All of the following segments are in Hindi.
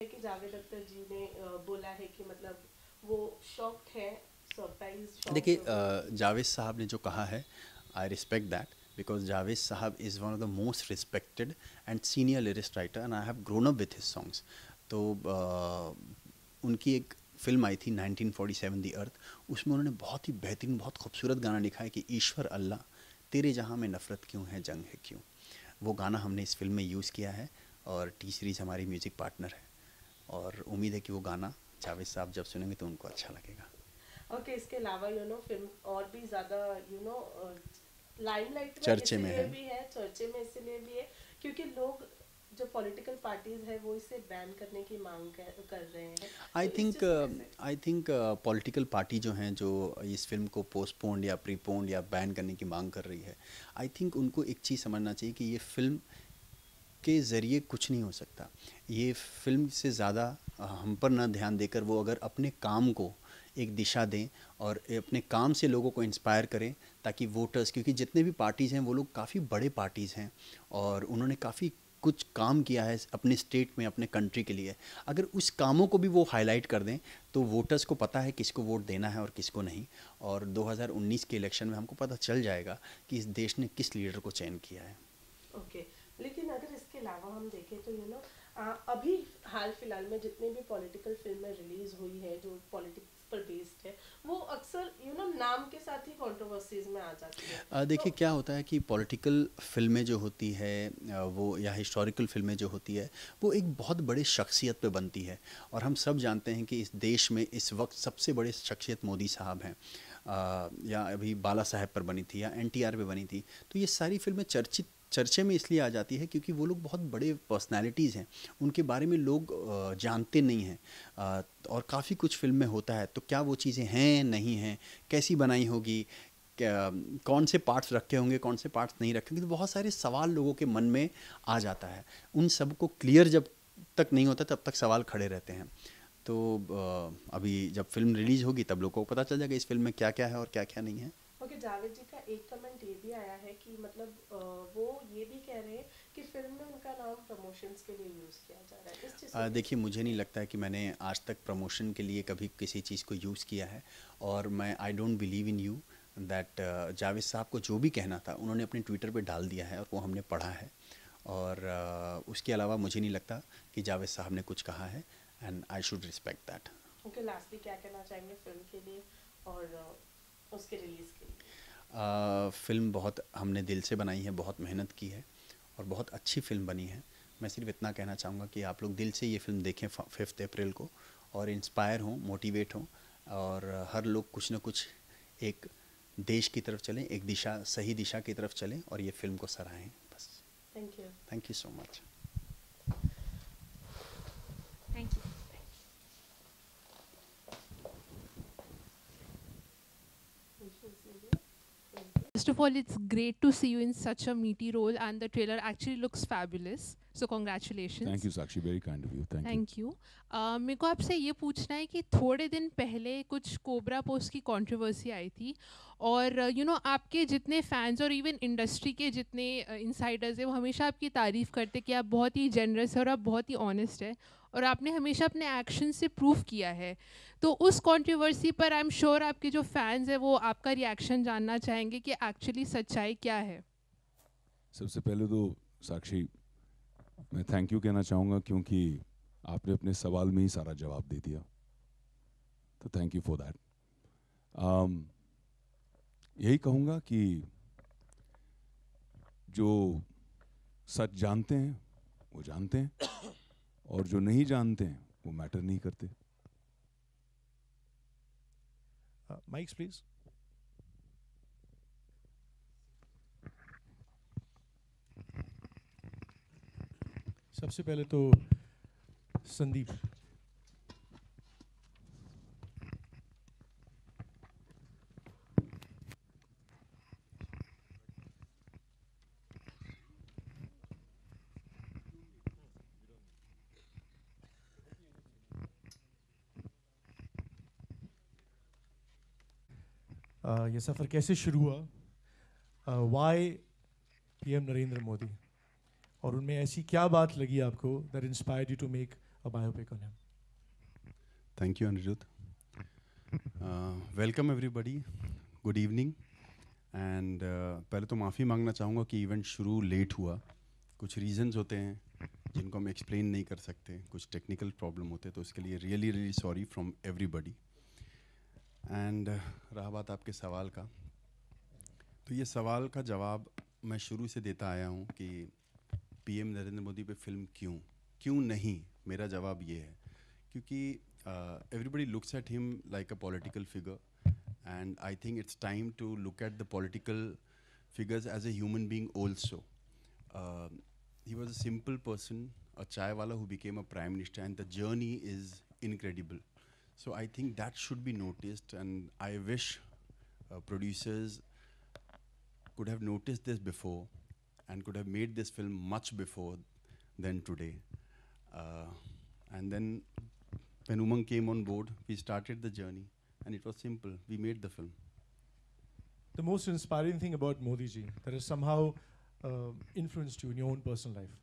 है कि जावेद अख्तर जी ने बोला है कि मतलब वो शॉक्ड है, सरप्राइज शॉक्ड देखिए है वो। जावेद साहब ने जो कहा है, I respect that because Javed साहब is one of the most respected and senior lyricist writer and I have grown up with his songs. तो उनकी एक फिल्म आई थी 1947 दी अर्थ, उसमें उन्होंने बहुत ही बेहतरीन बहुत खूबसूरत गाना लिखा है कि ईश्वर अल्लाह तेरे जहाँ में नफ़रत क्यों है जंग है क्यों। वो गाना हमने इस फिल्म में यूज़ किया है और टी सीरीज़ हमारी म्यूज़िक पार्टनर है और उम्मीद है कि वो गाना जावेद साहब जब सुनेंगे तो उनको अच्छा लगेगा। ओके, इसके अलावा फिल्म और भी ज़्यादा लाइमलाइट में चर्चे में इसीलिए है। भी है, चर्चे में इसीलिए भी है क्योंकि लोग जो पॉलिटिकल पार्टीज है वो इसे बैन करने की मांग कर रहे हैं। आई तो इस थिंक चीज़ को कैसे? आई थिंक पॉलिटिकल पार्टी जो हैं जो इस फिल्म को पोस्टपोन्ड या प्रीपोन्ड या बैन करने की मांग कर रही है, आई थिंक उनको एक चीज़ समझना चाहिए कि ये फिल्म के ज़रिए कुछ नहीं हो सकता। ये फिल्म से ज़्यादा हम पर ना ध्यान देकर वो अगर अपने काम को एक दिशा दें और अपने काम से लोगों को इंस्पायर करें ताकि वोटर्स, क्योंकि जितने भी पार्टीज़ हैं वो लोग काफ़ी बड़े पार्टीज़ हैं और उन्होंने काफ़ी कुछ काम किया है अपने स्टेट में अपने कंट्री के लिए। अगर उस कामों को भी वो हाईलाइट कर दें तो वोटर्स को पता है किसको वोट देना है और किसको नहीं। और 2019 के इलेक्शन में हमको पता चल जाएगा कि इस देश ने किस लीडर को चयन किया है। ओके, लेकिन अगर इसके अलावा हम देखें तो अभी हाल फिलहाल में जितने भी पॉलिटिकल फिल्में रिलीज हुई है जो पॉलिटिक्स पर बेस्ड है, वो अक्सर नाम के साथ ही कंट्रोवर्सीज में आ जाती है। तो देखिए क्या होता है कि पॉलिटिकल फिल्में जो होती है वो या हिस्टोरिकल फिल्में जो होती है वो एक बहुत बड़े शख्सियत पे बनती है और हम सब जानते हैं कि इस देश में इस वक्त सबसे बड़े शख्सियत मोदी साहब हैं। या अभी बाला साहेब पर बनी थी या एनटीआर पे बनी थी। तो ये सारी फिल्में चर्चे में इसलिए आ जाती है क्योंकि वो लोग बहुत बड़े पर्सनालिटीज़ हैं, उनके बारे में लोग जानते नहीं हैं। और काफ़ी कुछ फिल्म में होता है तो क्या वो चीज़ें हैं नहीं हैं, कैसी बनाई होगी, क्या कौन से पार्ट्स रखे होंगे कौन से पार्ट्स नहीं रखे होंगे, तो बहुत सारे सवाल लोगों के मन में आ जाता है। उन सब को क्लियर जब तक नहीं होता तब तक सवाल खड़े रहते हैं। तो अभी जब फिल्म रिलीज़ होगी तब लोगों को पता चल जाएगा इस फिल्म में क्या क्या है और क्या क्या नहीं है। ओके, जावेद जी का एक कमेंट ये भी आया है कि मतलब वो ये भी कह रहे हैं कि फिल्म में उनका नाम प्रमोशंस के लिए यूज किया जा रहा है। इस चीज़ को देखिए कैसे? मुझे नहीं लगता है कि मैंने आज तक प्रमोशन के लिए कभी किसी चीज़ को यूज़ किया है और मैं I don't believe in you that Javed साहब को जो भी कहना था उन्होंने अपने ट्विटर पे डाल दिया है और वो हमने पढ़ा है। और उसके अलावा मुझे नहीं लगता कि जावेद साहब ने कुछ कहा है and I should respect that. Okay, lastly क्या कहना चाहेंगे फिल्म के लिए और उसके रिलीज के लिए? फ़िल्म बहुत हमने दिल से बनाई है, बहुत मेहनत की है और बहुत अच्छी फ़िल्म बनी है। मैं सिर्फ इतना कहना चाहूँगा कि आप लोग दिल से ये फ़िल्म देखें 5 अप्रैल को और इंस्पायर हों, मोटिवेट हों और हर लोग कुछ न कुछ एक देश की तरफ चलें, एक दिशा सही दिशा की तरफ चलें और ये फ़िल्म को सराहें बस। Thank you. Thank you so much. Thank you. First of all, it's great to see you in such a meaty role, and the trailer actually looks fabulous. So congratulations. Thank you, Sakshi. Very kind of you. Thank you. Thank you. मेरे को आपसे ये पूछना है कि थोड़े दिन पहले कुछ कोबरा पोस्ट की कंट्रोवर्सी आई थी और आपके जितने फैंस और इवन इंडस्ट्री के जितने इनसाइडर्स हैं वो हमेशा आपकी तारीफ़ करते कि आप बहुत ही जनरस है और आप बहुत ही ऑनेस्ट है और आपने हमेशा अपने एक्शन से प्रूव किया है। तो उस कंट्रोवर्सी पर आई एम श्योर आपके जो फैंस हैं वो आपका रिएक्शन जानना चाहेंगे कि एक्चुअली सच्चाई क्या है। सबसे पहले तो साक्षी मैं थैंक यू कहना चाहूँगा क्योंकि आपने अपने सवाल में ही सारा जवाब दे दिया, तो थैंक यू फॉर दैट। यही कहूँगा कि जो सच जानते हैं वो जानते हैं और जो नहीं जानते हैं वो मैटर नहीं करते। Mics, please. सबसे पहले तो संदीप। ये सफ़र कैसे शुरू हुआ? Why PM Narendra Modi? और उनमें ऐसी क्या बात लगी आपको that inspired you to make a biopic on him? Thank you, Anirudh. Welcome everybody. Good evening. And पहले तो माफ़ी मांगना चाहूँगा कि इवेंट शुरू लेट हुआ. कुछ रीजंस होते हैं जिनको हम एक्सप्लेन नहीं कर सकते, कुछ टेक्निकल प्रॉब्लम होते हैं, तो इसके लिए really sorry from everybody. And रहा बात आपके सवाल का, तो ये सवाल का जवाब मैं शुरू से देता आया हूँ कि पीएम नरेंद्र मोदी पे फिल्म क्यों नहीं. मेरा जवाब ये है क्योंकि everybody looks at him like a political figure, and I think it's time to look at the political figures as a human being also. He was a simple person, a chai wala who became a prime minister, and the journey is incredible. So I think that should be noticed, and I wish producers could have noticed this before and could have made this film much before than today. And then when Umang came on board, we started the journey, and it was simple. We made the film. The most inspiring thing about Modi ji that has somehow influenced you in your own personal life?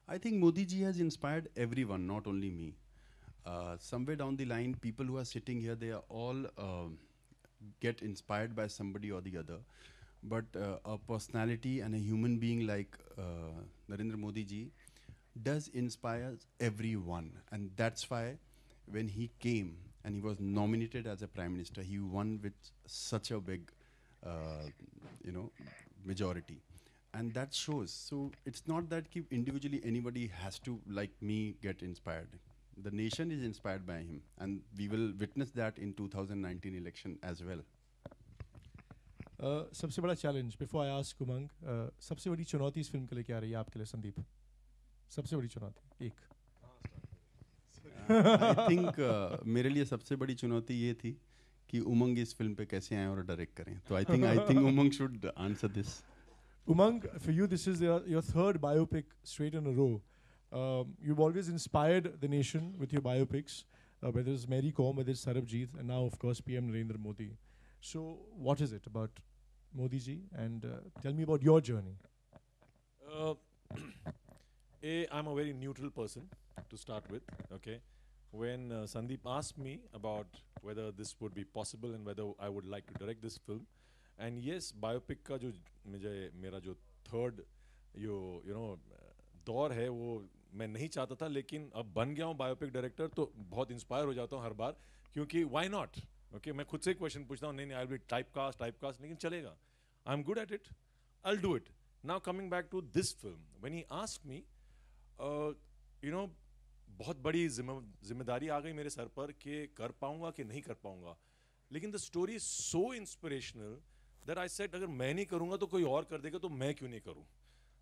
I think Modi ji has inspired everyone, not only me. Somewhere down the line, people who are sitting here, they are all get inspired by somebody or the other. But a personality and a human being like Narendra Modi ji does inspire everyone, and that's why when he came and he was nominated as a prime minister, he won with such a big, majority, and that shows. So it's not that individually anybody has to, like me, get inspired. The nation is inspired by him, and we will witness that in 2019 election as well. सबसे बड़ा चैलेंज, बिफोर आई आस्क उमंग, सबसे बड़ी चुनौती इस फिल्म के लिए क्या रही है आपके लिए संदीप? सबसे बड़ी चुनौती एक. I think मेरे लिए सबसे बड़ी चुनौती ये थी कि उमंग इस फिल्म पे कैसे आए और डायरेक्ट करें. तो I think Umang should answer this. Umang, for you, this is your third biopic straight in a row. You've always inspired the nation with your biopics, whether it's Mary Kom, whether it's Sarabjit, and now, of course, PM Narendra Modi. So, what is it about Modi ji? And tell me about your journey. I'm a very neutral person to start with. Okay, when Sandeep asked me about whether this would be possible and whether I would like to direct this film, and yes, biopic का जो मेरा जो third दौर है वो मैं नहीं चाहता था, लेकिन अब बन गया हूँ बायोपिक डायरेक्टर तो बहुत इंस्पायर हो जाता हूँ हर बार, क्योंकि व्हाई नॉट. ओके, मैं खुद से क्वेश्चन पूछता हूँ, नहीं I will be typecast, लेकिन चलेगा, I am good at it, I will do it. Now coming back to this film, when he asked me, बहुत बड़ी जिम्मेदारी आ गई मेरे सर पर कि कर पाऊंगा कि नहीं कर पाऊंगा, लेकिन the story is so inspirational that I said अगर मैं नहीं करूंगा तो कोई और कर देगा, तो मैं क्यों नहीं करूं,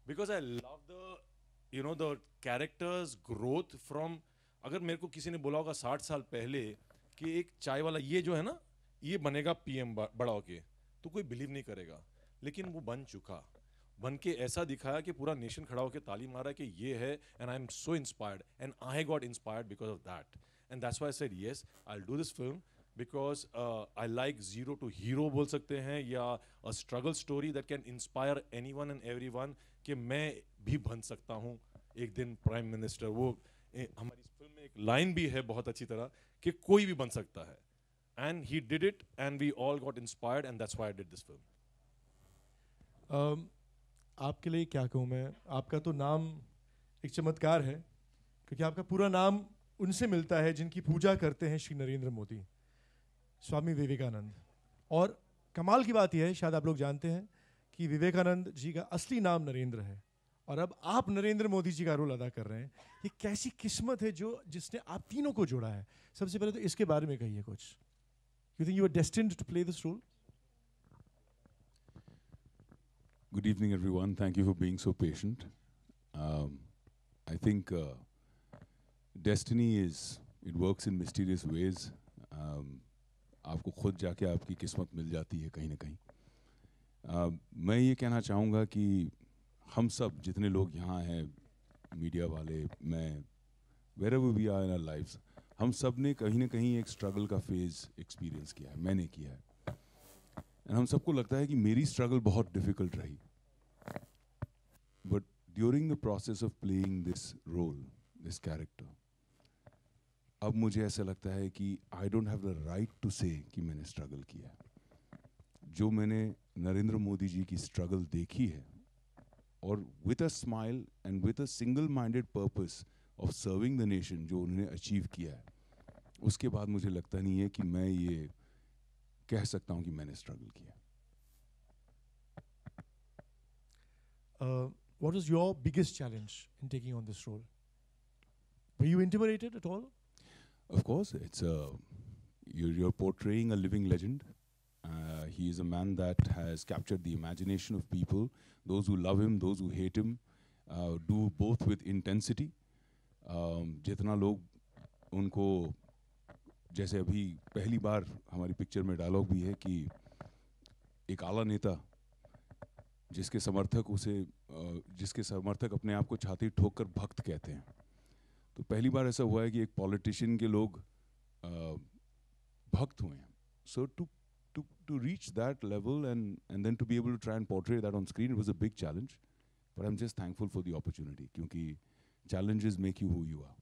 because I love the characters growth from. अगर मेरे को किसी ने बोला होगा 60 साल पहले कि एक चाय वाला ये जो है ना ये बनेगा पीएम बड़ा होके, तो कोई बिलीव नहीं करेगा, लेकिन वो बन चुका, बन के ऐसा दिखाया कि पूरा नेशन खड़ा होकर ताली मारा कि ये है, and I am so inspired and I got inspired because of that, and that's why I said yes I will do this film, because I like zero to hero बोल सकते हैं, या a struggle story that can inspire anyone and everyone कि मैं भी बन सकता हूँ एक दिन प्राइम मिनिस्टर. वो हमारी इस फिल्म में एक लाइन भी है बहुत अच्छी तरह कि कोई भी बन सकता है, and he did it and we all got inspired, and that's why I did this film. आपके लिए क्या कहूँ मैं, आपका तो नाम एक चमत्कार है, क्योंकि आपका पूरा नाम उनसे मिलता है जिनकी पूजा करते हैं श्री नरेंद्र मोदी, स्वामी विवेकानंद. और कमाल की बात यह है, शायद आप लोग जानते हैं कि विवेकानंद जी का असली नाम नरेंद्र है, और अब आप नरेंद्र मोदी जी का रोल अदा कर रहे हैं. ये कैसी किस्मत है जिसने आप तीनों को जोड़ा है? सबसे पहले तो इसके बारे में कहिए कुछ. You think you are destined to play this role? Good evening, everyone. Thank you for being so patient. I think destiny it works in mysterious ways. आपको खुद जाके आपकी किस्मत मिल जाती है कहीं ना कहीं. मैं ये कहना चाहूँगा कि हम सब जितने लोग यहाँ हैं, मीडिया वाले, मैं, wherever we are in our lives, हम सब ने कहीं ना कहीं एक स्ट्रगल का फेज एक्सपीरियंस किया है, मैंने किया है. हम सबको लगता है कि मेरी स्ट्रगल बहुत डिफिकल्ट रही, but during the process of playing this role, this character, अब मुझे ऐसा लगता है कि I don't have the right to say कि मैंने स्ट्रगल किया है। जो मैंने नरेंद्र मोदी जी की स्ट्रगल देखी है, और with a smile and with a single minded purpose of serving the nation, जो उन्होंने अचीव किया है, उसके बाद मुझे लगता नहीं है कि मैं ये कह सकता हूँ कि मैंने स्ट्रगल किया। What was your biggest challenge in taking on this role? Were you intimidated at all? Of course, it's you're portraying a living legend. He is a man that has captured the imagination of people, those who love him, those who hate him, do both with intensity. जितना लोग उनको, जैसे अभी पहली बार हमारी पिक्चर में डायलॉग भी है कि एक आला नेता जिसके समर्थक अपने आप को छाती ठोक कर भक्त कहते हैं, तो पहली बार ऐसा हुआ है कि एक पॉलिटिशियन के लोग भक्त हुए हैं। सो to reach that level and then to be able to try and portray that on screen, it was a big challenge, but I'm just thankful for the opportunity, क्योंकि challenges make you who you are.